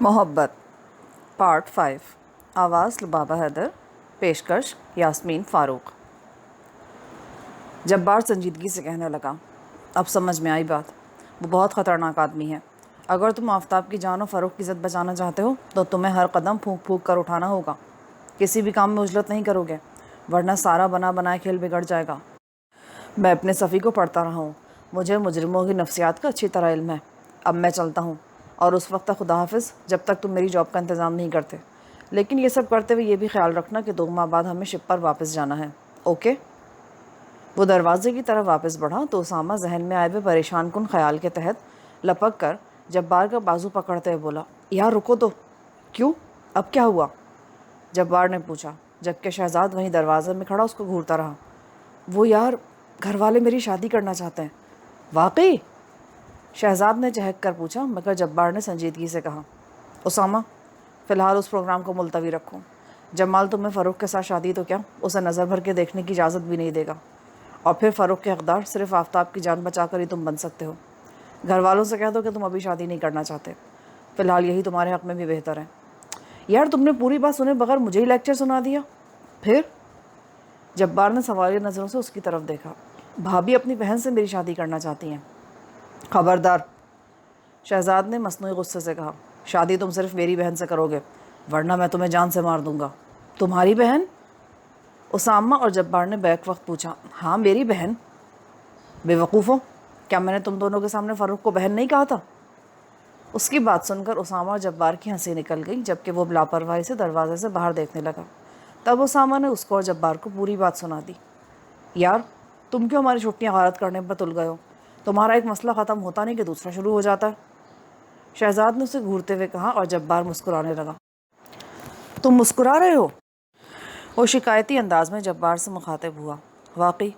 محبت پارٹ 5 آواز لبابہ حیدر، پیشکش یاسمین فاروق۔ جبار سنجیدگی سے کہنے لگا، اب سمجھ میں آئی بات، وہ بہت خطرناک آدمی ہے۔ اگر تم آفتاب کی جان و فروغ کی عزت بچانا چاہتے ہو تو تمہیں ہر قدم پھونک پھونک کر اٹھانا ہوگا، کسی بھی کام میں عجلت نہیں کرو گے ورنہ سارا بنا بنائے کھیل بگڑ جائے گا۔ میں اپنے صفی کو پڑھتا رہا ہوں، مجھے مجرموں کی نفسیات کا اچھی طرح علم ہے۔ اب میں چلتا ہوں اور اس وقت تک خدا حافظ جب تک تم میری جاب کا انتظام نہیں کرتے، لیکن یہ سب کرتے ہوئے یہ بھی خیال رکھنا کہ 2 ماہ بعد ہمیں شپ پر واپس جانا ہے، اوکے؟ وہ دروازے کی طرف واپس بڑھا تو اسامہ ذہن میں آئے ہوئے پریشان کن خیال کے تحت لپک کر جبار کا بازو پکڑتے ہوئے بولا، یار رکو تو۔ کیوں؟ اب کیا ہوا؟ جبار نے پوچھا، جبکہ شہزاد وہیں دروازے میں کھڑا اس کو گھورتا رہا۔ وہ یار، گھر والے میری شادی کرنا چاہتے ہیں۔ واقعی؟ شہزاد نے چہک کر پوچھا، مگر جبار نے سنجیدگی سے کہا، اسامہ فی الحال اس پروگرام کو ملتوی رکھو۔ جمال تمہیں فروخ کے ساتھ شادی تو کیا، اسے نظر بھر کے دیکھنے کی اجازت بھی نہیں دے گا، اور پھر فروخ کے حقدار صرف آفتاب کی جان بچا کر ہی تم بن سکتے ہو۔ گھر والوں سے کہہ دو کہ تم ابھی شادی نہیں کرنا چاہتے، فی الحال یہی تمہارے حق میں بھی بہتر ہے۔ یار تم نے پوری بات سنے بغیر مجھے ہی لیکچر سنا دیا۔ پھر؟ جبار نے سوالیہ نظروں سے اس کی طرف دیکھا۔ بھابھی اپنی بہن سے میری شادی کرنا چاہتی ہیں۔ خبردار، شہزاد نے مصنوعی غصے سے کہا، شادی تم صرف میری بہن سے کرو گے ورنہ میں تمہیں جان سے مار دوں گا۔ تمہاری بہن؟ اسامہ اور جبار نے بیک وقت پوچھا۔ ہاں میری بہن۔ بے وقوفو، کیا میں نے تم دونوں کے سامنے فروخ کو بہن نہیں کہا تھا؟ اس کی بات سن کر اسامہ اور جبار کی ہنسی نکل گئی، جبکہ وہ لاپرواہی سے دروازے سے باہر دیکھنے لگا۔ تب اسامہ نے اس کو اور جبار کو پوری بات سنا دی۔ یار تم کیوں ہماری چھٹیاں غارت کرنے پر تل گئے ہو؟ تمہارا ایک مسئلہ ختم ہوتا نہیں کہ دوسرا شروع ہو جاتا ہے، شہزاد نے اسے گھورتے ہوئے کہا، اور جبار مسکرانے لگا۔ تم مسکرا رہے ہو؟ وہ شکایتی انداز میں جبار سے مخاطب ہوا۔ واقعی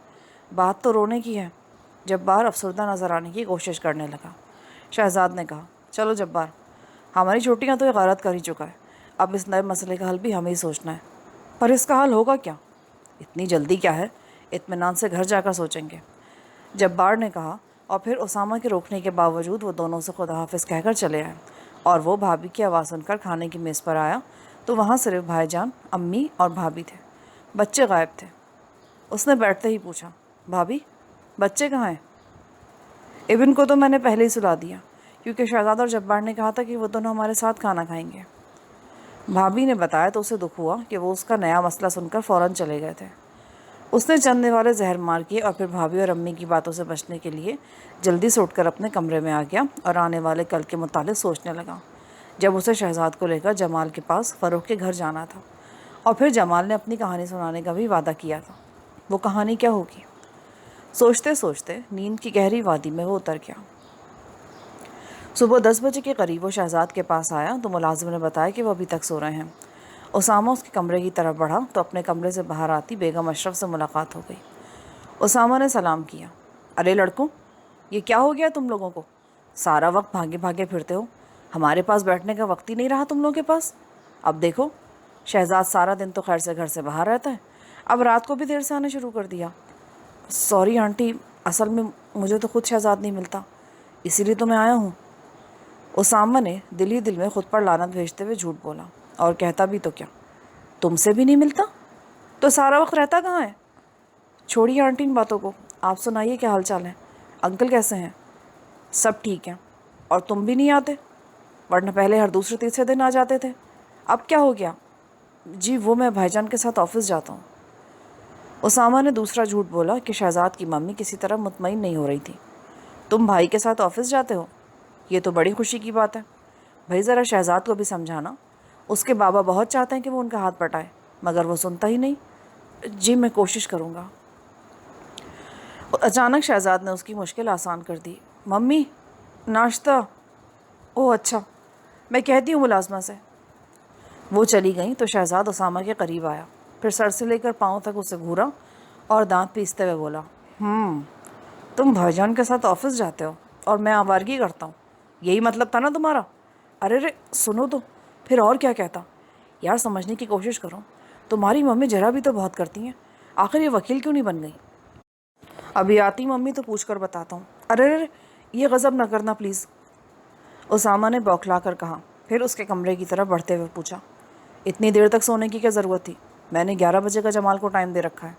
بات تو رونے کی ہے۔ جبار افسردہ نظر آنے کی کوشش کرنے لگا۔ شہزاد نے کہا، چلو جبار، ہماری چھٹیاں تو یہ غارت کر ہی چکا ہے، اب اس نئے مسئلے کا حل بھی ہمیں ہی سوچنا ہے۔ پر اس کا حل ہوگا کیا؟ اتنی جلدی کیا ہے، اطمینان سے گھر جا کر سوچیں گے، جبار نے کہا، اور پھر اسامہ کے روکنے کے باوجود وہ دونوں سے خدا حافظ کہہ کر چلے آئے، اور وہ بھابھی کی آواز سن کر کھانے کی میز پر آیا تو وہاں صرف بھائی جان، امی اور بھابھی تھے، بچے غائب تھے۔ اس نے بیٹھتے ہی پوچھا، بھابھی بچے کہاں ہیں؟ ابن کو تو میں نے پہلے ہی سلا دیا، کیونکہ شہزاد اور جبار نے کہا تھا کہ وہ دونوں ہمارے ساتھ کھانا کھائیں گے۔ بھابھی نے بتایا تو اسے دکھ ہوا کہ وہ اس کا نیا مسئلہ سن کر فوراً چلے گئے تھے۔ اس نے چند والے زہر مار کیے اور پھر بھابھی اور امی کی باتوں سے بچنے کے لیے جلدی سے اٹھ کر اپنے کمرے میں آ گیا اور آنے والے کل کے متعلق سوچنے لگا، جب اسے شہزاد کو لے کر جمال کے پاس فروخ کے گھر جانا تھا، اور پھر جمال نے اپنی کہانی سنانے کا بھی وعدہ کیا تھا۔ وہ کہانی کیا ہوگی؟ سوچتے سوچتے نیند کی گہری وادی میں وہ اتر گیا۔ صبح 10 بجے کے قریب وہ شہزاد کے پاس آیا تو ملازم نے بتایا کہ وہ ابھی تک سو رہے ہیں۔ اسامہ اس کے کمرے کی طرف بڑھا تو اپنے کمرے سے باہر آتی بیگم اشرف سے ملاقات ہو گئی۔ اسامہ نے سلام کیا، ارے لڑکوں، یہ کیا ہو گیا تم لوگوں کو؟ سارا وقت بھاگے بھاگے پھرتے ہو، ہمارے پاس بیٹھنے کا وقت ہی نہیں رہا تم لوگوں کے پاس۔ اب دیکھو، شہزاد سارا دن تو خیر سے گھر سے باہر رہتا ہے، اب رات کو بھی دیر سے آنا شروع کر دیا۔ سوری آنٹی، اصل میں مجھے تو خود شہزاد نہیں ملتا، اسی لیے تو میں آیا ہوں۔ اسامہ نے دل ہی دل میں خود پر لعنت بھیجتے ہوئے جھوٹ بولا، اور کہتا بھی تو کیا، تم سے بھی نہیں ملتا تو سارا وقت رہتا کہاں ہے؟ چھوڑیے آنٹی ان باتوں کو، آپ سنائیے کیا حال چال ہے، انکل کیسے ہیں؟ سب ٹھیک ہیں، اور تم بھی نہیں آتے، ورنہ پہلے ہر دوسرے تیسرے دن آ جاتے تھے، اب کیا ہو گیا؟ جی وہ میں بھائی جان کے ساتھ آفس جاتا ہوں۔ اسامہ نے دوسرا جھوٹ بولا کہ شہزاد کی ممی کسی طرح مطمئن نہیں ہو رہی تھی۔ تم بھائی کے ساتھ آفس جاتے ہو؟ یہ تو بڑی خوشی کی بات ہے، بھائی ذرا شہزاد کو بھی سمجھانا، اس کے بابا بہت چاہتے ہیں کہ وہ ان کا ہاتھ بٹائے، مگر وہ سنتا ہی نہیں۔ جی میں کوشش کروں گا۔ اچانک شہزاد نے اس کی مشکل آسان کر دی، ممی ناشتہ؟ اوہ اچھا، میں کہتی ہوں ملازمہ سے۔ وہ چلی گئیں تو شہزاد اسامہ کے قریب آیا، پھر سر سے لے کر پاؤں تک اسے گھورا اور دانت پیستے ہوئے بولا، تم بھائی جان کے ساتھ آفس جاتے ہو اور میں آوارگی کرتا ہوں، یہی مطلب تھا نا تمہارا؟ ارے سنو تو، پھر اور کیا کہتا؟ یار سمجھنے کی کوشش کرو، تمہاری ممی ذرا بھی تو بہت کرتی ہیں، آخر یہ وکیل کیوں نہیں بن گئی؟ ابھی آتی ممی تو پوچھ کر بتاتا ہوں۔ ارے یہ غضب نہ کرنا پلیز، اسامہ نے بوکھلا کر کہا، پھر اس کے کمرے کی طرف بڑھتے ہوئے پوچھا، اتنی دیر تک سونے کی کیا ضرورت تھی؟ میں نے 11 بجے کا جمال کو ٹائم دے رکھا ہے۔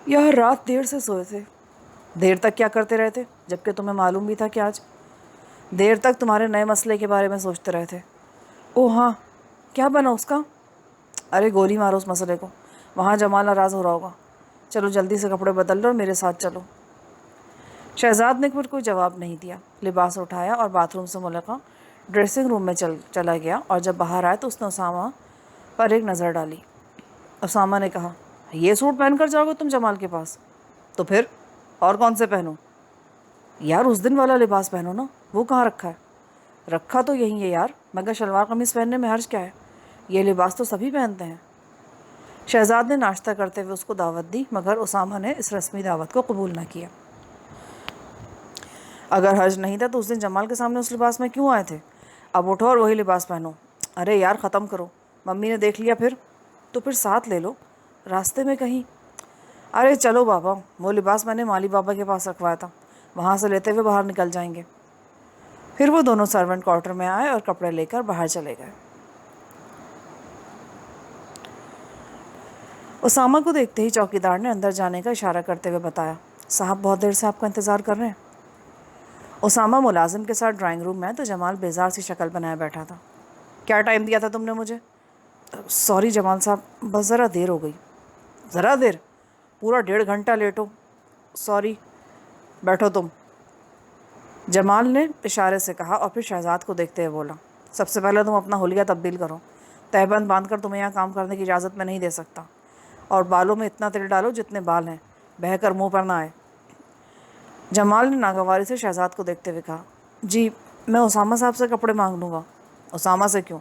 یار رات دیر سے سوئے تھے۔ دیر تک کیا کرتے رہے تھے جبکہ تمہیں معلوم بھی تھا کہ آج؟ دیر تک تمہارے نئے مسئلے کے بارے میں سوچتے رہے تھے۔ او ہاں، کیا بنا اس کا؟ ارے گولی مارو اس مسئلے کو، وہاں جمال ناراض ہو رہا ہوگا۔ چلو جلدی سے کپڑے بدل لو اور میرے ساتھ چلو۔ شہزاد نے پھر کوئی جواب نہیں دیا، لباس اٹھایا اور باتھ روم سے ملکہ ڈریسنگ روم میں چلا گیا، اور جب باہر آئے تو اس نے اسامہ پر ایک نظر ڈالی۔ اسامہ نے کہا، یہ سوٹ پہن کر جاؤ گے تم جمال کے پاس؟ تو پھر اور کون سے پہنوں؟ یار اس دن والا لباس پہنو نا، وہ کہاں رکھا ہے؟ رکھا تو یہی ہے یار، مگر شلوار قمیص پہننے میں حرج کیا ہے؟ یہ لباس تو سبھی پہنتے ہیں۔ شہزاد نے ناشتہ کرتے ہوئے اس کو دعوت دی، مگر اسامہ نے اس رسمی دعوت کو قبول نہ کیا۔ اگر حرج نہیں تھا تو اس دن جمال کے سامنے اس لباس میں کیوں آئے تھے؟ اب اٹھو اور وہی لباس پہنو۔ ارے یار ختم کرو، ممی نے دیکھ لیا پھر؟ تو پھر ساتھ لے لو، راستے میں کہیں۔ ارے چلو بابا، وہ لباس میں نے مالی بابا کے پاس رکھوایا تھا، وہاں سے لیتے ہوئے باہر نکل جائیں گے۔ پھر وہ دونوں سرونٹ کوارٹر میں آئے اور کپڑے لے کر باہر چلے گئے۔ اسامہ کو دیکھتے ہی چوکیدار نے اندر جانے کا اشارہ کرتے ہوئے بتایا، صاحب بہت دیر سے آپ کا انتظار کر رہے ہیں۔ اسامہ ملازم کے ساتھ ڈرائنگ روم میں تو جمال بیزار سی شکل بنائے بیٹھا تھا۔ کیا ٹائم دیا تھا تم نے مجھے؟ سوری جمال صاحب، بس ذرا دیر ہو گئی۔ ذرا دیر؟ پورا 1.5 گھنٹہ لیٹ ہو۔ سوری، بیٹھو تم، جمال نے اشارے سے کہا، اور پھر شہزاد کو دیکھتے ہوئے بولا، سب سے پہلے تم اپنا حلیہ تبدیل کرو، تہبند باندھ کر تمہیں یہاں کام کرنے کی اجازت میں نہیں دے سکتا، اور بالوں میں اتنا تیل ڈالو جتنے بال ہیں، بہہ کر منہ پر نہ آئے۔ جمال نے ناگواری سے شہزاد کو دیکھتے ہوئے کہا، جی میں اسامہ صاحب سے کپڑے مانگ لوں گا۔ اسامہ سے کیوں؟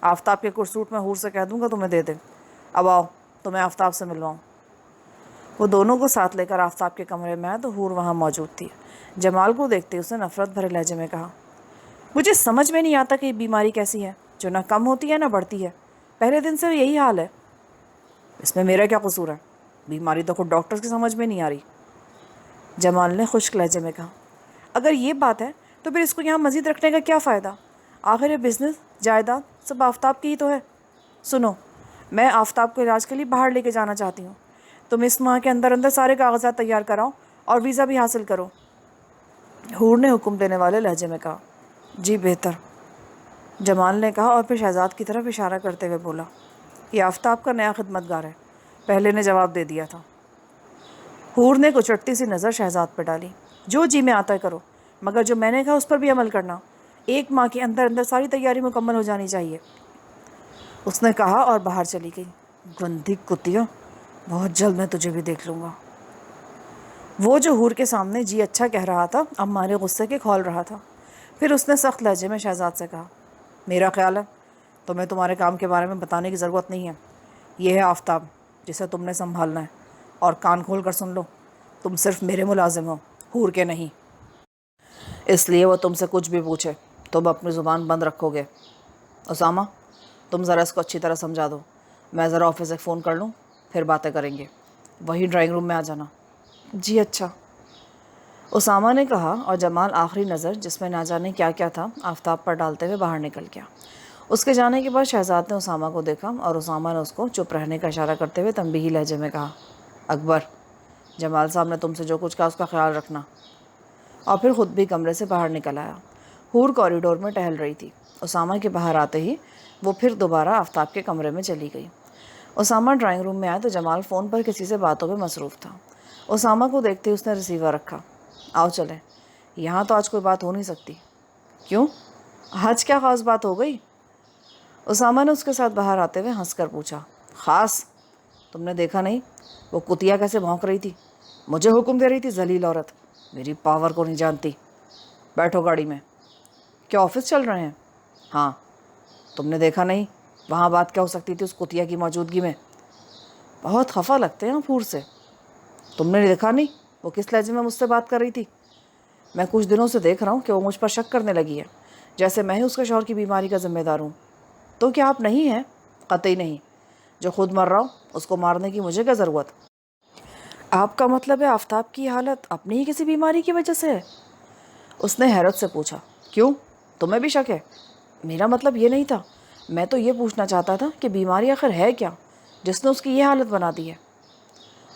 آفتاب کے کرسوٹ میں حور سے کہہ دوں گا تمہیں دے دے۔ اب آؤ تمہیں آفتاب سے ملواؤں۔ وہ دونوں کو ساتھ لے کر آفتاب کے کمرے میں آئے تو حور وہاں موجود تھی۔ جمال کو دیکھتے اس نے نفرت بھرے لہجے میں کہا، مجھے سمجھ میں نہیں آتا کہ یہ بیماری کیسی ہے جو نہ کم ہوتی ہے نہ بڑھتی ہے، پہلے دن سے یہی حال ہے۔ اس میں میرا کیا قصور ہے؟ بیماری تو خود ڈاکٹرز کی سمجھ میں نہیں آ رہی۔ جمال نے خشک لہجے میں کہا، اگر یہ بات ہے تو پھر اس کو یہاں مزید رکھنے کا کیا فائدہ؟ آخر یہ بزنس جائیداد سب آفتاب کی ہی تو ہے۔ سنو، میں آفتاب کو علاج کے لیے باہر لے کے جانا چاہتی ہوں، تم اس ماہ کے اندر اندر سارے کاغذات تیار کراؤ اور ویزا بھی حاصل کرو۔ حور نے حکم دینے والے لہجے میں کہا، جی بہتر، جمال نے کہا، اور پھر شہزاد کی طرف اشارہ کرتے ہوئے بولا، یہ آفتاب کا نیا خدمتگار ہے، پہلے نے جواب دے دیا تھا۔ حور نے کچٹتی سی نظر شہزاد پہ ڈالی، جو جی میں آتا ہے کرو، مگر جو میں نے کہا اس پر بھی عمل کرنا، 1 ماہ کے اندر اندر ساری تیاری مکمل ہو جانی چاہیے، اس نے کہا اور باہر چلی گئی۔ گندی کتیا، بہت جلد میں تجھے بھی دیکھ لوں گا۔ وہ جو حور کے سامنے جی اچھا کہہ رہا تھا اب مارے غصے کے کھول رہا تھا۔ پھر اس نے سخت لہجے میں شہزاد سے کہا، میرا خیال ہے تمہیں تمہارے کام کے بارے میں بتانے کی ضرورت نہیں ہے، یہ ہے آفتاب جسے تم نے سنبھالنا ہے، اور کان کھول کر سن لو، تم صرف میرے ملازم ہو، حور کے نہیں، اس لیے وہ تم سے کچھ بھی پوچھے تم اپنی زبان بند رکھو گے۔ اسامہ تم ذرا اس کو اچھی طرح سمجھا دو، میں ذرا آفس سے فون کر لوں، پھر باتیں کریں گے، وہی ڈرائنگ روم میں آ جانا۔ جی اچھا، اسامہ نے کہا، اور جمال آخری نظر جس میں نہ جانے کیا کیا تھا آفتاب پر ڈالتے ہوئے باہر نکل گیا۔ اس کے جانے کے بعد شہزاد نے اسامہ کو دیکھا، اور اسامہ نے اس کو چپ رہنے کا اشارہ کرتے ہوئے تنبیہی لہجے میں کہا، اکبر جمال صاحب نے تم سے جو کچھ کہا اس کا خیال رکھنا، اور پھر خود بھی کمرے سے باہر نکل آیا۔ حور کوریڈور میں ٹہل رہی تھی۔ اسامہ کے باہر آتے ہی وہ پھر دوبارہ آفتاب کے کمرے میں چلی گئی۔ اسامہ ڈرائنگ روم میں آیا تو جمال فون پر کسی سے باتوں میں مصروف تھا۔ اسامہ کو دیکھتے ہی اس نے ریسیور رکھا، آؤ چلیں، یہاں تو آج کوئی بات ہو نہیں سکتی۔ کیوں؟ آج کیا خاص بات ہو گئی؟ اسامہ نے اس کے ساتھ باہر آتے ہوئے ہنس کر پوچھا، خاص؟ تم نے دیکھا نہیں وہ کتیا کیسے بھونک رہی تھی، مجھے حکم دے رہی تھی، ذلیل عورت، میری پاور کو نہیں جانتی۔ بیٹھو گاڑی میں۔ کیا آفس چل رہے ہیں؟ ہاں۔ تم نے دیکھا نہیں وہاں بات کیا ہو سکتی تھی اس کتیا کی موجودگی میں؟ بہت خفا لگتے ہیں پھور سے۔ تم نے دیکھا نہیں وہ کس لہجے میں مجھ سے بات کر رہی تھی؟ میں کچھ دنوں سے دیکھ رہا ہوں کہ وہ مجھ پر شک کرنے لگی ہے، جیسے میں ہی اس کے شوہر کی بیماری کا ذمہ دار ہوں۔ تو کیا آپ نہیں ہیں؟ قطعی نہیں، جو خود مر رہا ہو اس کو مارنے کی مجھے کیا ضرورت؟ آپ کا مطلب ہے آفتاب کی حالت اپنی ہی کسی بیماری کی وجہ سے ہے؟ اس نے حیرت سے پوچھا، کیوں؟ تمہیں بھی شک ہے؟ میرا مطلب یہ نہیں تھا، میں تو یہ پوچھنا چاہتا تھا کہ بیماری آخر ہے کیا جس نے اس کی یہ حالت بنا دی ہے؟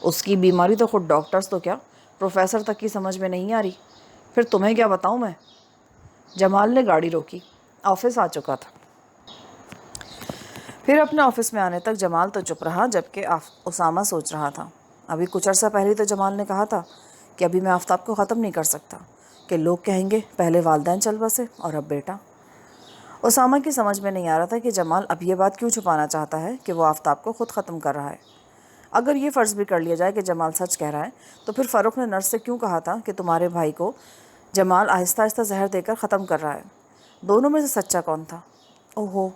اس کی بیماری تو خود ڈاکٹرز تو کیا پروفیسر تک کی سمجھ میں نہیں آ رہی، پھر تمہیں کیا بتاؤں میں؟ جمال نے گاڑی روکی، آفس آ چکا تھا۔ پھر اپنے آفس میں آنے تک جمال تو چپ رہا، جبکہ اسامہ سوچ رہا تھا۔ ابھی کچھ عرصہ پہلے تو جمال نے کہا تھا کہ ابھی میں آفتاب کو ختم نہیں کر سکتا، کہ لوگ کہیں گے پہلے والدین چل بسے اور اب بیٹا۔ اسامہ کی سمجھ میں نہیں آ رہا تھا کہ جمال اب یہ بات کیوں چھپانا چاہتا ہے کہ وہ آفتاب کو خود ختم کر رہا ہے۔ اگر یہ فرض بھی کر لیا جائے کہ جمال سچ کہہ رہا ہے تو پھر فاروق نے نرس سے کیوں کہا تھا کہ تمہارے بھائی کو جمال آہستہ آہستہ زہر دے کر ختم کر رہا ہے؟ دونوں میں سے سچا کون تھا؟ اوہو،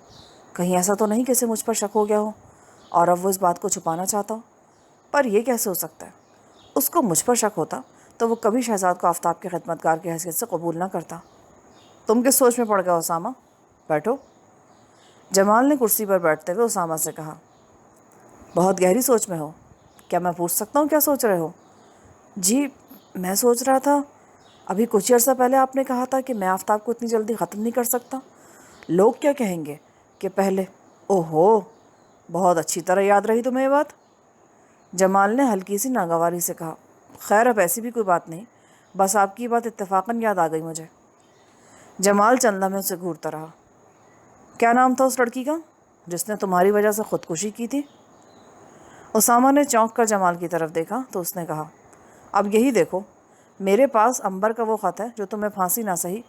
کہیں ایسا تو نہیں کہ اسے مجھ پر شک ہو گیا ہو اور اب وہ اس بات کو چھپانا چاہتا ہو؟ پر یہ کیسے ہو سکتا ہے؟ اس کو مجھ پر شک ہوتا تو وہ کبھی شہزاد کو آفتاب کے خدمتگار کی حیثیت سے قبول نہ کرتا۔ تم کس سوچ میں پڑ گئے اسامہ؟ بیٹھو۔ جمال نے کرسی پر بیٹھتے ہوئے اسامہ سے کہا۔ بہت گہری سوچ میں ہو، کیا میں پوچھ سکتا ہوں کیا سوچ رہے ہو؟ جی، میں سوچ رہا تھا ابھی کچھ عرصہ پہلے آپ نے کہا تھا کہ میں آفتاب کو اتنی جلدی ختم نہیں کر سکتا، لوگ کیا کہیں گے کہ پہلے۔ اوہو، بہت اچھی طرح یاد رہی تمہیں یہ بات؟ جمال نے ہلکی سی ناگواری سے کہا۔ خیر اب ایسی بھی کوئی بات نہیں، بس آپ کی بات اتفاقاً یاد آ گئی مجھے۔ جمال چند لمحے اسے گھورتا رہا۔ کیا نام تھا اس لڑکی کا جس نے تمہاری وجہ سے خودکشی کی تھی؟ اسامہ نے چونک کر جمال کی طرف دیکھا تو اس نے کہا، اب یہی دیکھو، میرے پاس عنبر کا وہ خط ہے جو تمہیں پھانسی نہ سہی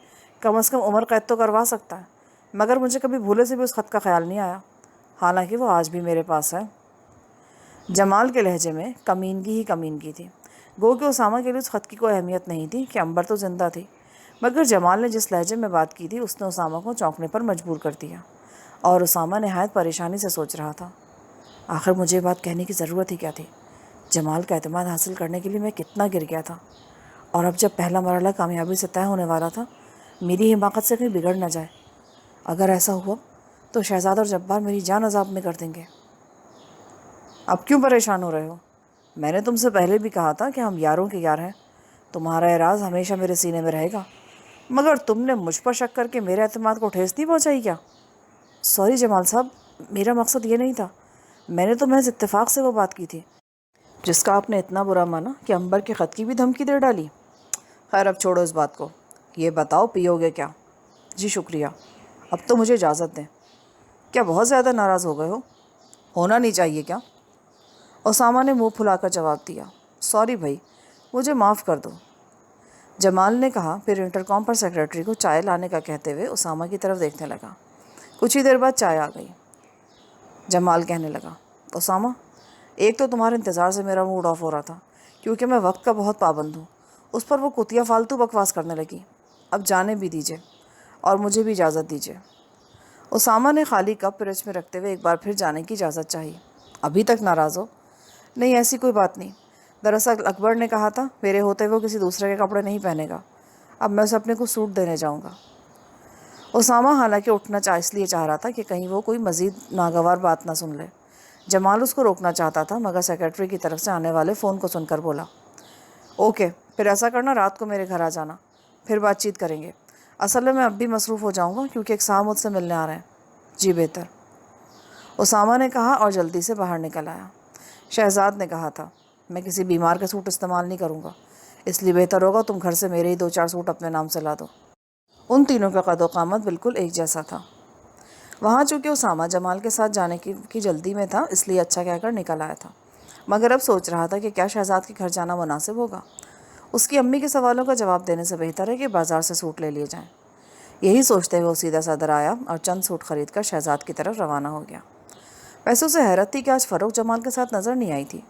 کم از کم عمر قید تو کروا سکتا ہے، مگر مجھے کبھی بھولے سے بھی اس خط کا خیال نہیں آیا، حالانکہ وہ آج بھی میرے پاس ہے۔ جمال کے لہجے میں کمینگی ہی کمینگی تھی، گو کہ اسامہ کے لیے اس خط کی کوئی اہمیت نہیں تھی کہ عنبر تو زندہ تھی، مگر جمال نے جس لہجے میں بات کی تھی اس نے اسامہ کو چونکنے پر مجبور کر دیا، اور اسامہ نہایت پریشانی سے سوچ رہا تھا، آخر مجھے یہ بات کہنے کی ضرورت ہی کیا تھی؟ جمال کا اعتماد حاصل کرنے کے لیے میں کتنا گر گیا تھا، اور اب جب پہلا مرحلہ کامیابی سے طے ہونے والا تھا، میری حماقت سے کہیں بگڑ نہ جائے۔ اگر ایسا ہوا تو شہزاد اور جبار میری جان عذاب میں کر دیں گے۔ اب کیوں پریشان ہو رہے ہو؟ میں نے تم سے پہلے بھی کہا تھا کہ ہم یاروں کے یار ہیں، تمہارا اعراض ہمیشہ میرے سینے میں رہے گا، مگر تم نے مجھ پر شک کر کے میرے اعتماد کو ٹھیس نہیں پہنچائی کیا؟ سوری جمال صاحب، میرا مقصد یہ نہیں تھا، میں نے تو محض اتفاق سے وہ بات کی تھی جس کا آپ نے اتنا برا مانا کہ عنبر کے خط کی بھی دھمکی دے ڈالی۔ خیر اب چھوڑو اس بات کو، یہ بتاؤ پیو گے کیا؟ جی شکریہ، اب تو مجھے اجازت دیں۔ کیا بہت زیادہ ناراض ہو گئے ہو؟ ہونا نہیں چاہیے کیا؟ اسامہ نے منہ پھلا کر جواب دیا۔ سوری بھائی، مجھے معاف کر دو، جمال نے کہا، پھر انٹرکام پر سیکرٹری کو چائے لانے کا کہتے ہوئے اسامہ کی طرف دیکھنے لگا۔ کچھ ہی دیر بعد چائے آ گئی۔ جمال کہنے لگا، اسامہ، ایک تو تمہارے انتظار سے میرا موڈ آف ہو رہا تھا کیونکہ میں وقت کا بہت پابند ہوں، اس پر وہ کتیا فالتو بکواس کرنے لگی، اب جانے بھی دیجیے اور مجھے بھی اجازت دیجیے۔ اسامہ نے خالی کپ فریج میں رکھتے ہوئے ایک بار پھر جانے کی اجازت چاہی۔ ابھی تک ناراض ہو؟ نہیں ایسی کوئی بات نہیں، دراصل اکبر نے کہا تھا میرے ہوتے ہوئے کسی دوسرے کے کپڑے نہیں پہنے گا، اب میں اسے اپنے کو سوٹ دینے جاؤں گا۔ اسامہ حالانکہ اٹھنا اس لیے چاہ رہا تھا کہ کہیں وہ کوئی مزید ناگوار بات نہ سن لے۔ جمال اس کو روکنا چاہتا تھا، مگر سیکرٹری کی طرف سے آنے والے فون کو سن کر بولا، اوکے، پھر ایسا کرنا رات کو میرے گھر آ جانا، پھر بات چیت کریں گے، اصل میں اب بھی مصروف ہو جاؤں گا کیونکہ ایک صاحب مجھ سے ملنے آ رہے ہیں۔ جی بہتر، اسامہ نے کہا اور جلدی سے باہر نکل آیا۔ شہزاد نے کہا تھا، میں کسی بیمار کے سوٹ استعمال نہیں کروں گا، اس لیے بہتر ہوگا تم گھر سے میرے ہی 2-4 سوٹ اپنے نام سے لا دو۔ ان تینوں کا قد و قامت بالکل ایک جیسا تھا۔ وہاں چونکہ اسامہ جمال کے ساتھ جانے کی جلدی میں تھا، اس لیے اچھا کہہ کر نکل آیا تھا، مگر اب سوچ رہا تھا کہ کیا شہزاد کے گھر جانا مناسب ہوگا؟ اس کی امی کے سوالوں کا جواب دینے سے بہتر ہے کہ بازار سے سوٹ لے لیے جائیں۔ یہی سوچتے ہوئے وہ سیدھا صدر آیا اور چند سوٹ خرید کر شہزاد کی طرف روانہ ہو گیا۔ ویسے اسے حیرت تھی کہ آج فاروق جمال کے ساتھ نظر نہیں آئی تھی،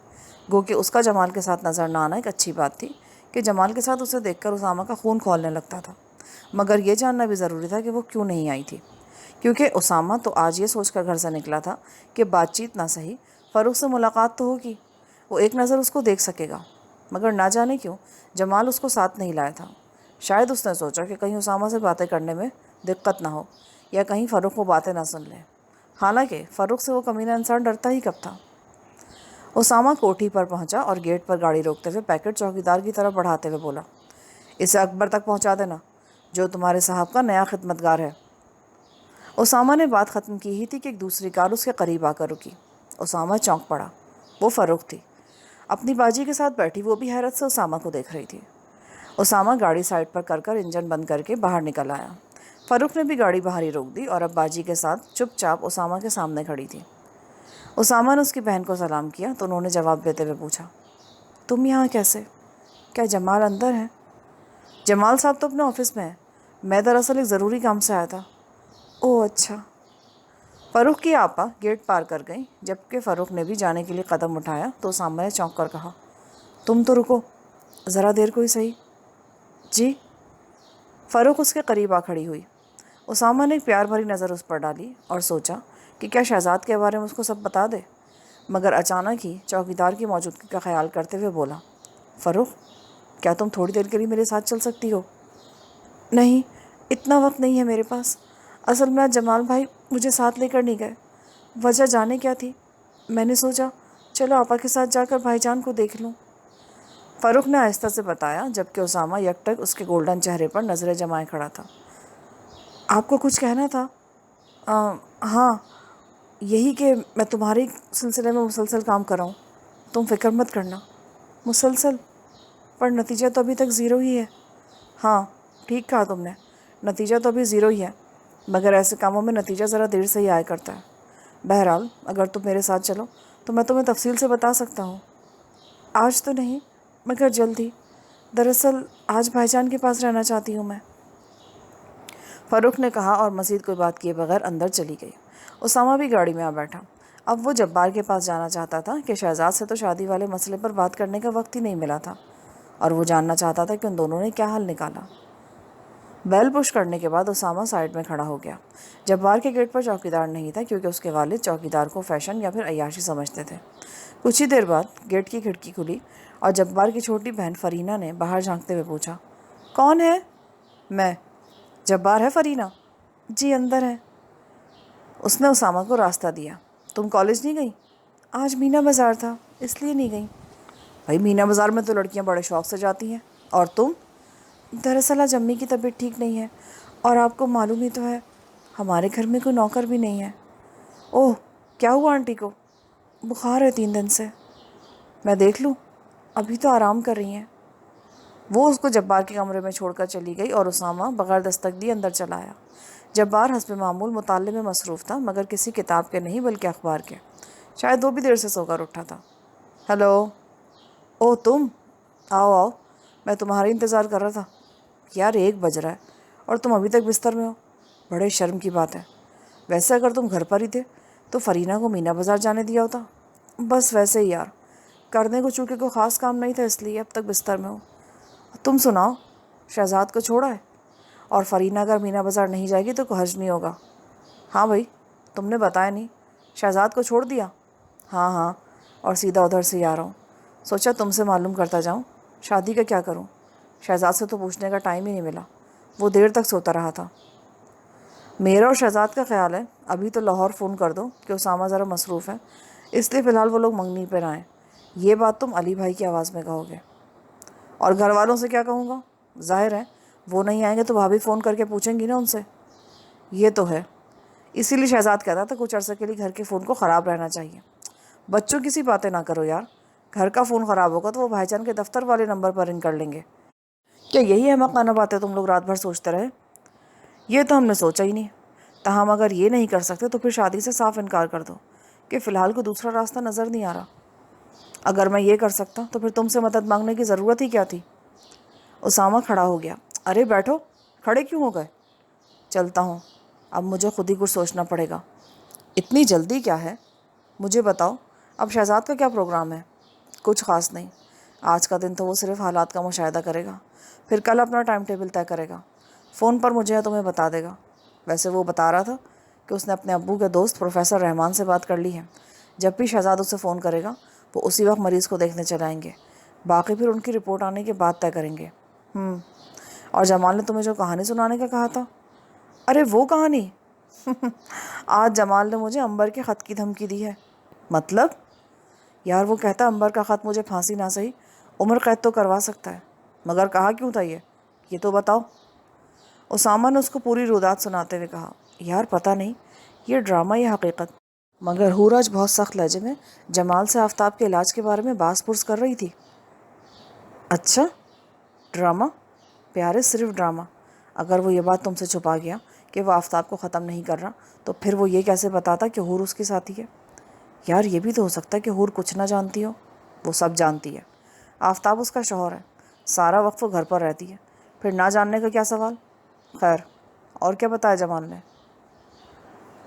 گو کہ اس کا جمال کے ساتھ نظر نہ آنا ایک اچھی بات تھی کہ جمال کے ساتھ اسے دیکھ کر اسامہ کا خون کھولنے لگتا تھا، مگر یہ جاننا بھی ضروری تھا کہ وہ کیوں نہیں آئی تھی، کیونکہ اسامہ تو آج یہ سوچ کر گھر سے نکلا تھا کہ بات چیت نہ صحیح فاروق سے ملاقات تو ہوگی، وہ ایک نظر اس کو دیکھ سکے گا، مگر نہ جانے کیوں جمال اس کو ساتھ نہیں لایا تھا۔ شاید اس نے سوچا کہ کہیں اسامہ سے باتیں کرنے میں دقت نہ ہو یا کہیں فاروق وہ باتیں نہ سن لے، حالانکہ فاروق سے وہ کمینہ انسان ڈرتا ہی کب تھا۔ اسامہ کوٹھی پر پہنچا اور گیٹ پر گاڑی روکتے ہوئے پیکٹ چوکیدار کی طرف بڑھاتے ہوئے بولا، اسے اکبر تک پہنچا دینا جو تمہارے صاحب کا نیا خدمتگار ہے۔ اسامہ نے بات ختم کی ہی تھی کہ ایک دوسری کار اس کے قریب آ کر رکی۔ اسامہ چونک پڑا۔ وہ فروخ تھی، اپنی باجی کے ساتھ بیٹھی، وہ بھی حیرت سے اسامہ کو دیکھ رہی تھی۔ اسامہ گاڑی سائڈ پر کر کر انجن بند کر کے باہر نکل آیا۔ فروخ نے بھی گاڑی باہر ہی روک دی اور اب باجی کے ساتھ چپ چاپ اسامہ کے سامنے کھڑی تھی۔ اسامہ نے اس کی بہن کو سلام کیا تو انہوں نے جواب دیتے ہوئے پوچھا، تم یہاں کیسے؟ کیا جمال اندر ہے؟ جمال صاحب تو اپنے آفس میں ہیں، میں دراصل ایک ضروری کام سے آیا تھا۔ اوہ اچھا۔ فروخ کی آپا گیٹ پار کر گئی۔ جبکہ فروخ نے بھی جانے کے لیے قدم اٹھایا تو اسامہ نے چونک کر کہا، تم تو رکو، ذرا دیر کوئی صحیح۔ جی؟ فروخ اس کے قریب آ کھڑی ہوئی۔ اسامہ نے ایک پیار بھری نظر اس پر ڈالی اور سوچا کہ کیا شہزاد کے بارے میں اس کو سب بتا دے، مگر اچانک ہی چوکیدار کی موجودگی کا خیال کرتے ہوئے بولا، فروخ کیا تم تھوڑی دیر کے لیے میرے ساتھ چل سکتی ہو؟ نہیں، اتنا وقت نہیں ہے میرے پاس، اصل میں آج جمال بھائی مجھے ساتھ لے کر نہیں گئے۔ وجہ جانے کیا تھی؟ میں نے سوچا چلو آپا کے ساتھ جا کر بھائی جان کو دیکھ لوں۔ فروخ نے آہستہ سے بتایا، جبکہ اسامہ یک ٹک اس کے گولڈن چہرے پر نظریں جمائے کھڑا تھا۔ آپ کو کچھ کہنا تھا؟ ہاں، یہی کہ میں تمہارے سلسلے میں مسلسل کام کر رہا ہوں، تم فکر مت کرنا۔ مسلسل؟ پر نتیجہ تو ابھی تک زیرو ہی ہے۔ ہاں ٹھیک کہا تم نے، نتیجہ تو ابھی زیرو ہی ہے، مگر ایسے کاموں میں نتیجہ ذرا دیر سے ہی آیا کرتا ہے۔ بہرحال اگر تم میرے ساتھ چلو تو میں تمہیں تفصیل سے بتا سکتا ہوں۔ آج تو نہیں، مگر جلد ہی۔ دراصل آج بھائی جان کے پاس رہنا چاہتی ہوں میں، فروخ نے کہا اور مزید کوئی بات کیے بغیر اندر چلی گئی۔ اسامہ بھی گاڑی میں آ بیٹھا۔ اب وہ جبار کے پاس جانا چاہتا تھا کہ شہزاد سے تو شادی والے مسئلے پر بات کرنے کا وقت ہی نہیں ملا تھا، اور وہ جاننا چاہتا تھا کہ ان دونوں نے کیا حل نکالا۔ بیل پش کرنے کے بعد اسامہ سائڈ میں کھڑا ہو گیا۔ جبار کے گیٹ پر چوکیدار نہیں تھا کیونکہ اس کے والد چوکیدار کو فیشن یا پھر عیاشی سمجھتے تھے۔ کچھ ہی دیر بعد گیٹ کی کھڑکی کھلی اور جبار کی چھوٹی بہن فرینہ نے باہر جھانکتے ہوئے پوچھا، کون ہے؟ میں۔ جبار ہے فرینہ؟ جی اندر ہے۔ اس نے اسامہ کو راستہ دیا۔ تم کالج نہیں گئی؟ آج مینا بازار تھا اس لیے نہیں گئی۔ بھائی مینا بازار میں تو لڑکیاں بڑے شوق سے جاتی ہیں، اور تم؟ دراصل آج امی کی طبیعت ٹھیک نہیں ہے، اور آپ کو معلوم ہی تو ہے ہمارے گھر میں کوئی نوکر بھی نہیں ہے۔ اوہ کیا ہوا آنٹی کو؟ بخار ہے 3 دن سے۔ میں دیکھ لوں؟ ابھی تو آرام کر رہی ہیں۔ وہ اس کو جبار کے کمرے میں چھوڑ کر چلی گئی اور اسامہ بغیر دستک دیے اندر چلا آیا۔ جبار حسب معمول مطالعے میں مصروف تھا، مگر کسی کتاب کے نہیں بلکہ اخبار کے۔ شاید وہ بھی دیر سے سو کر اٹھا تھا۔ ہیلو۔ اوہ تم؟ آؤ آؤ، میں تمہارا انتظار کر رہا تھا۔ یار 1 بج رہا ہے اور تم ابھی تک بستر میں ہو، بڑے شرم کی بات ہے۔ ویسے اگر تم گھر پر ہی تھے تو فرینہ کو مینا بازار جانے دیا ہوتا۔ بس ویسے ہی یار، کرنے کو چونکہ کوئی خاص کام نہیں تھا اس لیے اب تک بستر میں ہو۔ تم سناؤ، شہزاد کو چھوڑا ہے؟ اور فرینہ اگر مینا بازار نہیں جائے گی تو کوئی حرج نہیں ہوگا۔ ہاں بھائی، تم نے بتایا نہیں، شہزاد کو چھوڑ دیا؟ ہاں ہاں، اور سیدھا ادھر سے ہی آ رہا ہوں، سوچا تم سے معلوم کرتا جاؤں شادی کا کیا کروں۔ شہزاد سے تو پوچھنے کا ٹائم ہی نہیں ملا، وہ دیر تک سوتا رہا تھا۔ میرا اور شہزاد کا خیال ہے ابھی تو لاہور فون کر دو کہ اسامہ ذرا مصروف ہے، اس لیے فی الحال وہ لوگ منگنی پر آئیں۔ یہ بات تم علی بھائی کی آواز میں کہو گے۔ اور گھر والوں سے کیا کہوں گا؟ ظاہر ہے وہ نہیں آئیں گے تو بھابھی فون کر کے پوچھیں گی نا ان سے۔ یہ تو ہے، اسی لیے شہزاد کہتا تھا کچھ عرصے کے لیے گھر کے فون کو خراب رہنا چاہیے۔ بچوں کی سی باتیں نہ کرو یار، گھر کا فون خراب ہوگا تو وہ بھائی جان کے دفتر والے نمبر پر رنگ کر لیں گے۔ کیا یہی احمقانہ باتیں تم لوگ رات بھر سوچتے رہے؟ یہ تو ہم نے سوچا ہی نہیں۔ تاہم اگر یہ نہیں کر سکتے تو پھر شادی سے صاف انکار کر دو کہ فی الحال کوئی دوسرا راستہ نظر نہیں آ رہا۔ اگر میں یہ کر سکتا تو پھر تم سے مدد مانگنے کی ضرورت ہی کیا تھی؟ اسامہ کھڑا ہو گیا۔ ارے بیٹھو، کھڑے کیوں ہو گئے؟ چلتا ہوں، اب مجھے خود ہی کچھ سوچنا پڑے گا۔ اتنی جلدی کیا ہے؟ مجھے بتاؤ، اب شہزاد کا کیا پروگرام ہے؟ کچھ خاص نہیں، آج کا دن تو وہ صرف حالات کا مشاہدہ کرے گا، پھر کل اپنا ٹائم ٹیبل طے کرے گا، فون پر مجھے تمہیں بتا دے گا۔ ویسے وہ بتا رہا تھا کہ اس نے اپنے ابو کے دوست پروفیسر رحمان سے بات کر لی ہے، جب بھی شہزاد اسے فون کرے گا وہ اسی وقت مریض کو دیکھنے چلائیں گے، باقی پھر ان کی رپورٹ آنے کے بعد طے کریں گے۔ اور جمال نے تمہیں جو کہانی سنانے کا کہا تھا؟ ارے وہ کہانی؟ آج جمال نے مجھے امبر کے خط کی دھمکی دی ہے۔ مطلب؟ یار وہ کہتا امبر کا خط مجھے پھانسی نہ صحیح عمر قید تو کروا سکتا ہے، مگر کہا کیوں تھا یہ تو بتاؤ۔ اسامہ نے اس کو پوری رودات سناتے ہوئے کہا، یار پتہ نہیں یہ ڈرامہ یا حقیقت، مگر حور آج بہت سخت لہجے میں جمال سے آفتاب کے علاج کے بارے میں باس پرس کر رہی تھی۔ اچھا ڈرامہ؟ پیارے صرف ڈرامہ؟ اگر وہ یہ بات تم سے چھپا گیا کہ وہ آفتاب کو ختم نہیں کر رہا تو پھر وہ یہ کیسے بتاتا کہ حور اس کے ساتھی ہے؟ یار یہ بھی تو ہو سکتا ہے کہ حور کچھ نہ جانتی ہو۔ وہ سب جانتی ہے، آفتاب اس کا شوہر ہے، سارا وقت وہ گھر پر رہتی ہے، پھر نہ جاننے کا کیا سوال؟ خیر اور کیا بتایا جمال نے؟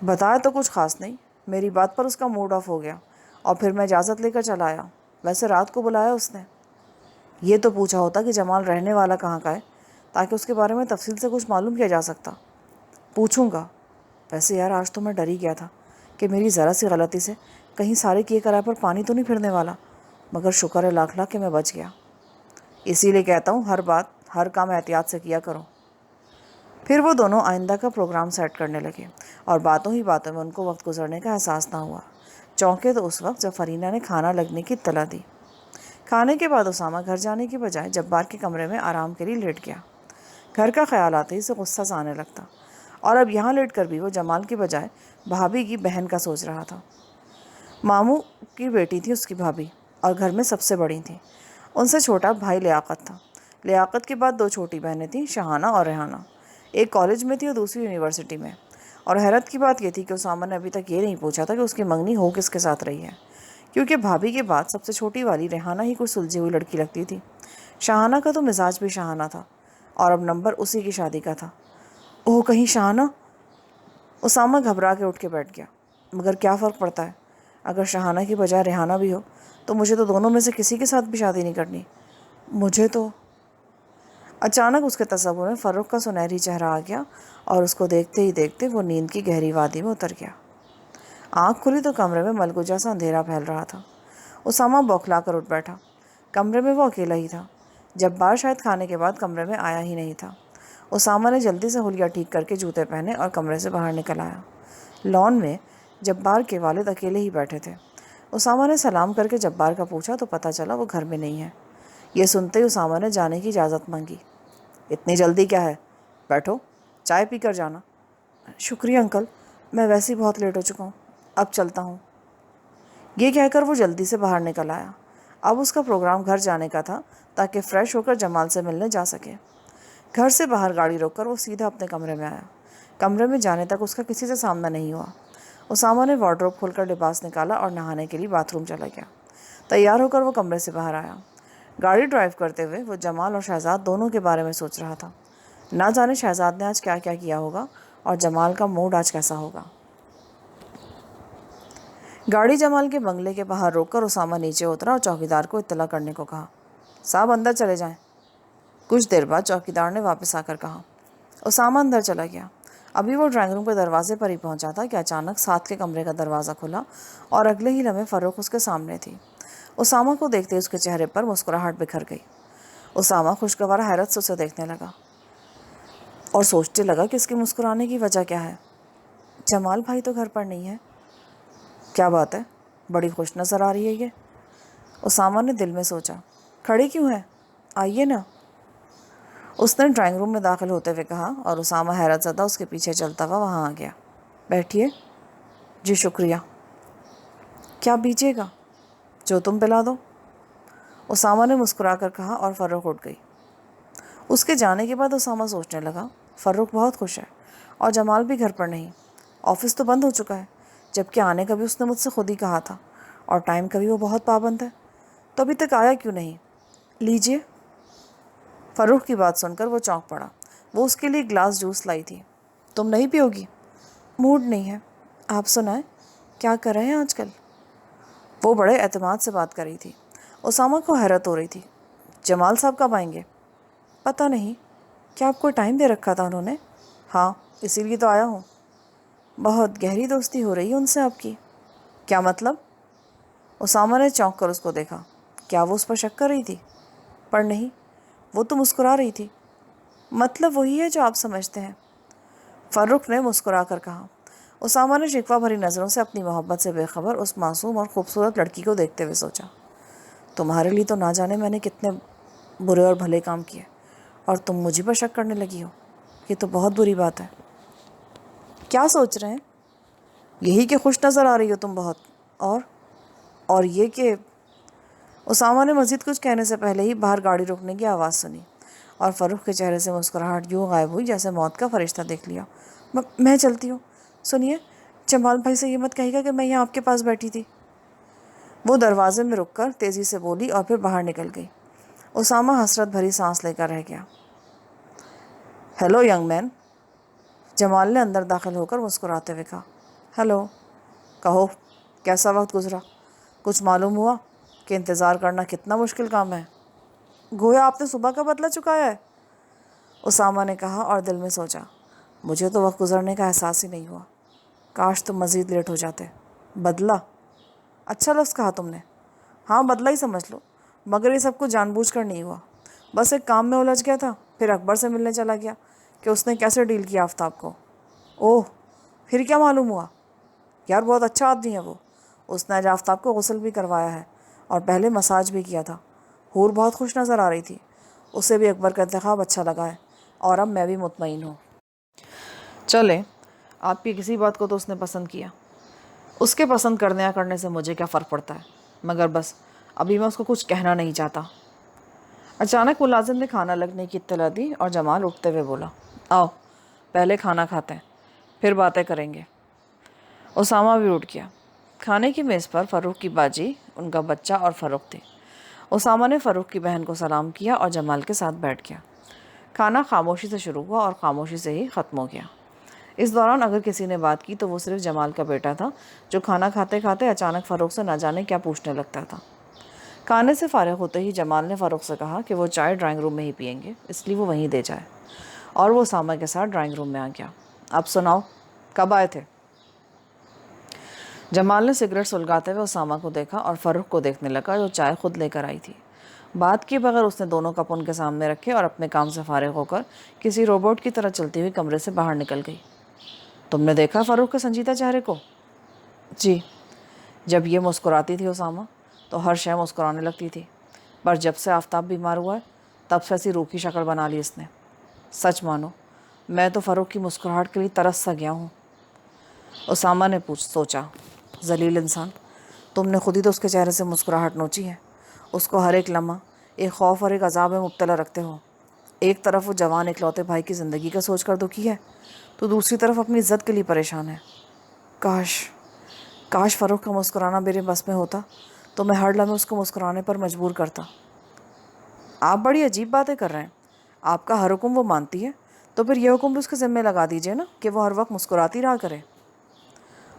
بتایا تو کچھ خاص نہیں، میری بات پر اس کا موڈ آف ہو گیا اور پھر میں اجازت لے کر چلا آیا۔ ویسے رات کو بلایا اس نے؟ یہ تو پوچھا ہوتا کہ جمال رہنے والا کہاں کا ہے، تاکہ اس کے بارے میں تفصیل سے کچھ معلوم کیا جا سکتا۔ پوچھوں گا۔ ویسے یار آج تو میں ڈر ہی گیا تھا کہ میری ذرا سی غلطی سے کہیں سارے کیے کرائے پر پانی تو نہیں پھرنے والا، مگر شکر ہے لاکھ لاکھ کہ میں بچ گیا۔ اسی لیے کہتا ہوں ہر کام احتیاط سے کیا کرو۔ پھر وہ دونوں آئندہ کا پروگرام سیٹ کرنے لگے اور باتوں ہی باتوں میں ان کو وقت گزرنے کا احساس نہ ہوا۔ چونکے تو اس وقت جب فرینہ نے کھانا لگنے کی اطلاع دی۔ کھانے کے بعد اسامہ گھر جانے کی بجائے جبار کے کمرے میں آرام کے لیے لیٹ گیا۔ گھر کا خیال آتے ہی اسے غصہ سا آنے لگتا، اور اب یہاں لیٹ کر بھی وہ جمال کی بجائے بھابھی کی بہن کا سوچ رہا تھا۔ ماموں کی بیٹی تھی اس کی بھابھی، اور گھر میں سب سے بڑی تھی۔ ان سے چھوٹا بھائی لیاقت تھا۔ لیاقت کے بعد دو چھوٹی بہنیں تھیں، شہانہ اور ریحانہ۔ ایک کالج میں تھی اور دوسری یونیورسٹی میں۔ اور حیرت کی بات یہ تھی کہ اسامہ نے ابھی تک یہ نہیں پوچھا تھا کہ اس کی منگنی ہو کس کے ساتھ رہی ہے، کیونکہ بھابھی کے بعد سب سے چھوٹی والی ریحانہ ہی کوئی سلجھی ہوئی لڑکی لگتی تھی۔ شہانہ کا تو مزاج بھی شہانہ تھا، اور اب نمبر اسی کی شادی کا تھا۔ اوہ کہیں شہانہ؟ اسامہ گھبرا کے اٹھ کے بیٹھ گیا۔ مگر کیا فرق پڑتا ہے؟ اگر شہانہ کی بجائے ریحانہ بھی ہو تو مجھے تو دونوں میں سے کسی کے ساتھ بھی شادی نہیں کرنی۔ مجھے تو اچانک اس کے تصور میں فرخ کا سنہری چہرہ آ گیا، اور اس کو دیکھتے ہی دیکھتے وہ نیند کی گہری وادی میں اتر گیا۔ آنکھ کھلی تو کمرے میں ملگو جیسا اندھیرا پھیل رہا تھا۔ اسامہ بوکھلا کر اٹھ بیٹھا۔ کمرے میں وہ اکیلا ہی تھا۔ جبار شاید کھانے کے بعد کمرے میں آیا ہی نہیں تھا۔ اسامہ نے جلدی سے حلیہ ٹھیک کر کے جوتے پہنے اور کمرے سے باہر نکل آیا۔ لان میں جبار کے والد اکیلے ہی بیٹھے تھے۔ اسامہ نے سلام کر کے جبار کا پوچھا تو پتہ چلا وہ گھر میں نہیں ہے۔ یہ سنتے ہی اسامہ نے جانے کی اجازت مانگی۔ اتنی جلدی کیا ہے؟ بیٹھو، چائے پی کر جانا۔ شکریہ انکل، میں ویسے ہی بہت لیٹ ہو چکا ہوں، اب چلتا ہوں۔ یہ کہہ کر وہ جلدی سے باہر نکل آیا۔ اب اس کا پروگرام گھر جانے کا تھا تاکہ فریش ہو کر جمال سے ملنے جا سکے۔ گھر سے باہر گاڑی روک کر وہ سیدھا اپنے کمرے میں آیا۔ کمرے میں جانے تک اس کا کسی سے سامنا نہیں ہوا۔ اسامہ نے وارڈروب کھول کر لباس نکالا اور نہانے کے لیے باتھ روم چلا گیا۔ تیار ہو کر وہ کمرے سے باہر آیا۔ گاڑی ڈرائیو کرتے ہوئے وہ جمال اور شہزاد دونوں کے بارے میں سوچ رہا تھا۔ نہ جانے شہزاد نے آج کیا کیا کیا ہوگا اور جمال کا موڈ آج کیسا ہوگا۔ گاڑی جمال کے بنگلے کے باہر روک کر اسامہ نیچے اترا اور چوکیدار کو اطلاع کرنے کو کہا۔ صاحب اندر چلے جائیں۔ کچھ دیر بعد چوکیدار نے واپس آ کر کہا۔ اسامہ اندر چلا گیا۔ ابھی وہ ڈرائنگ روم کے دروازے پر ہی پہنچا تھا کہ اچانک ساتھ کے کمرے کا دروازہ کھلا اور اگلے ہی لمحے فرخ اس کے سامنے تھی۔ اسامہ کو دیکھتے اس کے چہرے پر مسکراہٹ بکھر گئی۔ اسامہ خوشگوار حیرت سے اسے دیکھنے لگا اور سوچنے لگا کہ اس کے مسکرانے کی وجہ کیا ہے۔ جمال بھائی تو گھر پر نہیں ہے۔ کیا بات ہے، بڑی خوش نظر آ رہی ہے یہ، اسامہ نے دل میں سوچا۔ کھڑے کیوں ہیں؟ آئیے نا، اس نے ڈرائنگ روم میں داخل ہوتے ہوئے کہا، اور اسامہ حیرت زدہ اس کے پیچھے چلتا ہوا وہاں آ گیا۔ بیٹھیے۔ جی شکریہ۔ کیا پیجیے گا؟ جو تم پلا دو، اسامہ نے مسکرا کر کہا، اور فرخ اٹھ گئی۔ اس کے جانے کے بعد اسامہ سوچنے لگا، فرخ بہت خوش ہے اور جمال بھی گھر پر نہیں۔ آفس تو بند ہو چکا ہے، جبکہ آنے کا بھی اس نے مجھ سے خود ہی کہا تھا، اور ٹائم کا بھی وہ بہت پابند ہے، تو ابھی تک آیا کیوں نہیں؟ لیجیے۔ فرخ کی بات سن کر وہ چونک پڑا۔ وہ اس کے لیے گلاس جوس لائی تھی۔ تم نہیں پیو گی؟ موڈ نہیں ہے۔ آپ سنائیں، کیا کر رہے ہیں آج کل؟ وہ بڑے اعتماد سے بات کر رہی تھی۔ اسامہ کو حیرت ہو رہی تھی۔ جمال صاحب کب آئیں گے؟ پتہ نہیں۔ کیا آپ کو ٹائم دے رکھا تھا انہوں نے؟ ہاں، اسی لیے تو آیا ہوں۔ بہت گہری دوستی ہو رہی ہے ان سے آپ کی۔ کیا مطلب؟ اسامہ نے چونک کر اس کو دیکھا۔ کیا وہ اس پر شک کر رہی تھی؟ پر نہیں، وہ تو مسکرا رہی تھی۔ مطلب وہی ہے جو آپ سمجھتے ہیں، فرخ نے مسکرا کر کہا۔ اسامہ نے شکوہ بھری نظروں سے اپنی محبت سے بے خبر اس معصوم اور خوبصورت لڑکی کو دیکھتے ہوئے سوچا، تمہارے لیے تو نہ جانے میں نے کتنے برے اور بھلے کام کیے، اور تم مجھے پر شک کرنے لگی ہو، یہ تو بہت بری بات ہے۔ کیا سوچ رہے ہیں؟ یہی کہ خوش نظر آ رہی ہو تم بہت، اور یہ کہ اسامہ نے مزید کچھ کہنے سے پہلے ہی باہر گاڑی روکنے کی آواز سنی اور فروخ کے چہرے سے مسکراہٹ یوں غائب ہوئی جیسے موت کا فرشتہ دیکھ لیا۔ میں چلتی ہوں۔ سنیے، جمال بھائی سے یہ مت کہیے گا کہ میں یہاں آپ کے پاس بیٹھی تھی۔ وہ دروازے میں رک کر تیزی سے بولی اور پھر باہر نکل گئی۔ اسامہ حسرت بھری سانس لے کر رہ گیا۔ ہیلو ینگ مین، جمال نے اندر داخل ہو کر مسکراتے ہوئے کہا۔ ہیلو، کہو کیسا وقت گزرا؟ کچھ معلوم ہوا کہ انتظار کرنا کتنا مشکل کام ہے؟ گویا آپ نے صبح کا بدلہ چکایا ہے، اسامہ نے کہا اور دل میں سوچا، مجھے تو وقت گزرنے کا احساس ہی نہیں ہوا، کاش تم مزید لیٹ ہو جاتے۔ بدلہ؟ اچھا لفظ کہا تم نے۔ ہاں، بدلہ ہی سمجھ لو، مگر یہ سب کچھ جان بوجھ کر نہیں ہوا، بس ایک کام میں الجھ گیا تھا، پھر اکبر سے ملنے چلا گیا کہ اس نے کیسے ڈیل کیا آفتاب کو۔ اوہ، پھر کیا معلوم ہوا؟ یار بہت اچھا آدمی ہے وہ، اس نے آج آفتاب کو غسل بھی کروایا ہے اور پہلے مساج بھی کیا تھا۔ حور بہت خوش نظر آ رہی تھی، اسے بھی اکبر کا انتخاب اچھا لگا ہے اور اب میں بھی مطمئن ہوں۔ چلیں، آپ کی کسی بات کو تو اس نے پسند کیا، اس کے پسند کرنے یا کرنے سے مجھے کیا فرق پڑتا ہے، مگر بس ابھی میں اس کو کچھ کہنا نہیں چاہتا۔ اچانک ملازم نے کھانا لگنے کی اطلاع دی اور جمال اٹھتے ہوئے بولا، آؤ پہلے کھانا کھاتے ہیں پھر باتیں کریں گے۔ اسامہ بھی اٹھ گیا۔ کھانے کی میز پر فروخ کی باجی، ان کا بچہ اور فروخ تھے۔ اسامہ نے فروخ کی بہن کو سلام کیا اور جمال کے ساتھ بیٹھ گیا۔ کھانا خاموشی سے شروع ہوا اور خاموشی سے ہی ختم ہو گیا۔ اس دوران اگر کسی نے بات کی تو وہ صرف جمال کا بیٹا تھا، جو کھانا کھاتے کھاتے اچانک فروخ سے نہ جانے کیا پوچھنے لگتا تھا۔ کھانے سے فارغ ہوتے ہی جمال نے فروخ سے کہا کہ وہ چائے ڈرائنگ روم میں ہی پئیں گے، اس لیے وہ وہیں دے جائے، اور وہ اسامہ کے ساتھ ڈرائنگ روم میں آ گیا۔ اب سناؤ، کب آئے تھے؟ جمال نے سگریٹ سلگاتے ہوئے اسامہ کو دیکھا اور فروخ کو دیکھنے لگا جو چائے خود لے کر آئی تھی۔ بات کیے بغیر اس نے دونوں کپ ان کے سامنے رکھے اور اپنے کام سے فارغ ہو کر کسی روبوٹ کی طرح چلتی ہوئی کمرے سے باہر نکل گئی۔ تم نے دیکھا فروخ کے سنجیدہ چہرے کو؟ جی۔ جب یہ مسکراتی تھی اسامہ تو ہر شے مسکرانے لگتی تھی، پر جب سے آفتاب بیمار ہوا ہے تب سے ایسی روکھی شکل بنا لی اس نے۔ سچ مانو، میں تو فروخ کی مسکراہٹ کے لیے ترس سا گیا ہوں۔ اسامہ نے سوچا، ذلیل انسان، تم نے خود ہی تو اس کے چہرے سے مسکراہٹ نوچی ہے، اس کو ہر ایک لمحہ ایک خوف اور ایک عذاب میں مبتلا رکھتے ہو۔ ایک طرف وہ جوان اکلوتے بھائی کی زندگی کا سوچ کر دکھی ہے تو دوسری طرف اپنی عزت کے لیے پریشان ہے۔ کاش فروخ کا مسکرانا میرے بس میں ہوتا تو میں ہر لمحے اس کو مسکرانے پر مجبور کرتا۔ آپ بڑی عجیب باتیں کر رہے ہیں، آپ کا ہر حکم وہ مانتی ہے تو پھر یہ حکم بھی اس کے ذمہ لگا دیجیے نا کہ وہ ہر وقت مسکراتی رہا کرے۔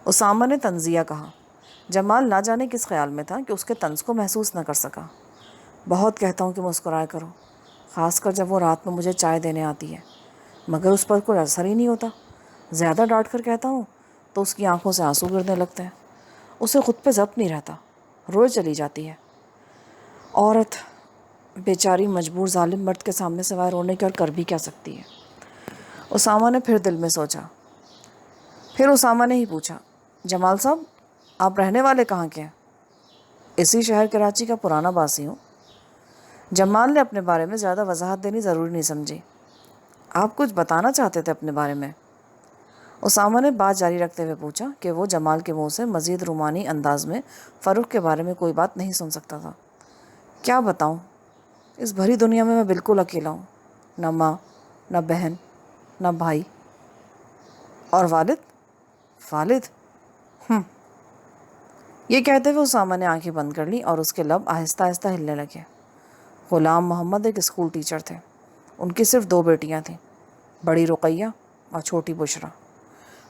اسامہ نے طنزیہ کہا۔ جمال نہ جانے کس خیال میں تھا کہ اس کے طنز کو محسوس نہ کر سکا۔ بہت کہتا ہوں کہ مسکرایا کرو، خاص کر جب وہ رات میں مجھے چائے دینے آتی ہے، مگر اس پر کوئی اثر ہی نہیں ہوتا۔ زیادہ ڈانٹ کر کہتا ہوں تو اس کی آنکھوں سے آنسو گرنے لگتے ہیں، اسے خود پہ ضبط نہیں رہتا، روئے چلی جاتی ہے۔ عورت بیچاری مجبور ظالم مرد کے سامنے سوائے رونے کے اور کر بھی کیا سکتی ہے؟ اسامہ نے پھر دل میں سوچا۔ پھر اسامہ نے ہی پوچھا، جمال صاحب، آپ رہنے والے کہاں کے ہیں؟ اسی شہر کراچی کا پرانا باسی ہوں۔ جمال نے اپنے بارے میں زیادہ وضاحت دینی ضروری نہیں سمجھی۔ آپ کچھ بتانا چاہتے تھے اپنے بارے میں؟ اسامہ نے بات جاری رکھتے ہوئے پوچھا کہ وہ جمال کے منہ سے مزید رومانی انداز میں فروخ کے بارے میں کوئی بات نہیں سن سکتا تھا۔ کیا بتاؤں، اس بھری دنیا میں بالکل اکیلا ہوں، نہ ماں، نہ بہن، نہ بھائی، اور والد یہ کہتے ہوئے اسامہ نے آنکھیں بند کر لی اور اس کے لب آہستہ آہستہ ہلنے لگے۔ غلام محمد ایک اسکول ٹیچر تھے، ان کی صرف 2 بیٹیاں تھیں، بڑی رقیہ اور چھوٹی بشرا۔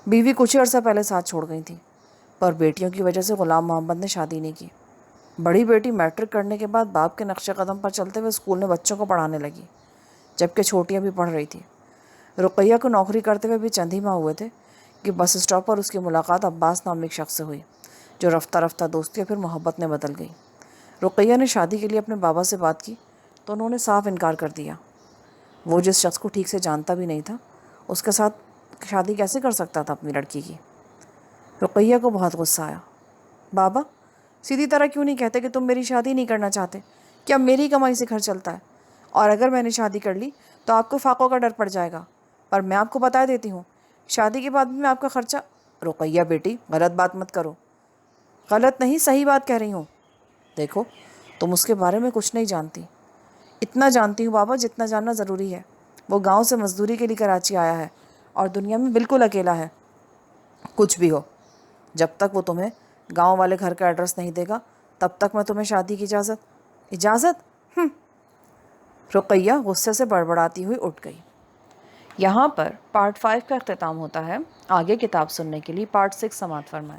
بیوی کچھ ہی عرصہ پہلے ساتھ چھوڑ گئی تھی، پر بیٹیوں کی وجہ سے غلام محمد نے شادی نہیں کی۔ بڑی بیٹی میٹرک کرنے کے بعد باپ کے نقش قدم پر چلتے ہوئے اسکول میں بچوں کو پڑھانے لگی، جبکہ چھوٹیاں بھی پڑھ رہی تھی۔ رقیہ کو نوکری کرتے ہوئے بھی چند ہی ماہ ہوئے تھے کہ بس اسٹاپ پر اس کی ملاقات عباس نامی ایک شخص سے ہوئی، جو رفتہ رفتہ دوستی اور پھر محبت میں بدل گئی۔ رقیہ نے شادی کے لیے اپنے بابا سے بات کی تو انہوں نے صاف انکار کر دیا۔ وہ جس شخص کو ٹھیک سے جانتا بھی نہیں تھا، اس کے ساتھ شادی کیسے کر سکتا تھا اپنی لڑکی کی؟ رقیہ کو بہت غصہ آیا۔ بابا، سیدھی طرح کیوں نہیں کہتے کہ تم میری شادی نہیں کرنا چاہتے؟ کیا میری کمائی سے گھر چلتا ہے؟ اور اگر میں نے شادی کر لی تو آپ کو فاقوں کا ڈر پڑ جائے گا۔ پر میں آپ کو بتا دیتی ہوں، شادی کے بعد بھی میں آپ کا خرچہ؟ رقیہ بیٹی غلط بات مت کرو. غلط نہیں، صحیح بات کہہ رہی ہوں. دیکھو تم اس کے بارے میں کچھ نہیں جانتی. اتنا جانتی ہوں بابا جتنا جاننا ضروری ہے. وہ گاؤں سے مزدوری کے لیے کراچی آیا ہے اور دنیا میں بالکل اکیلا ہے. کچھ بھی ہو، جب تک وہ تمہیں گاؤں والے گھر کا ایڈریس نہیں دے گا تب تک میں تمہیں شادی کی اجازت رقیہ غصے سے بڑبڑاتی ہوئی اٹھ گئی. یہاں پر پارٹ 5 کا اختتام ہوتا ہے. آگے کتاب سننے کے لیے پارٹ 6 سماعت فرمائیں.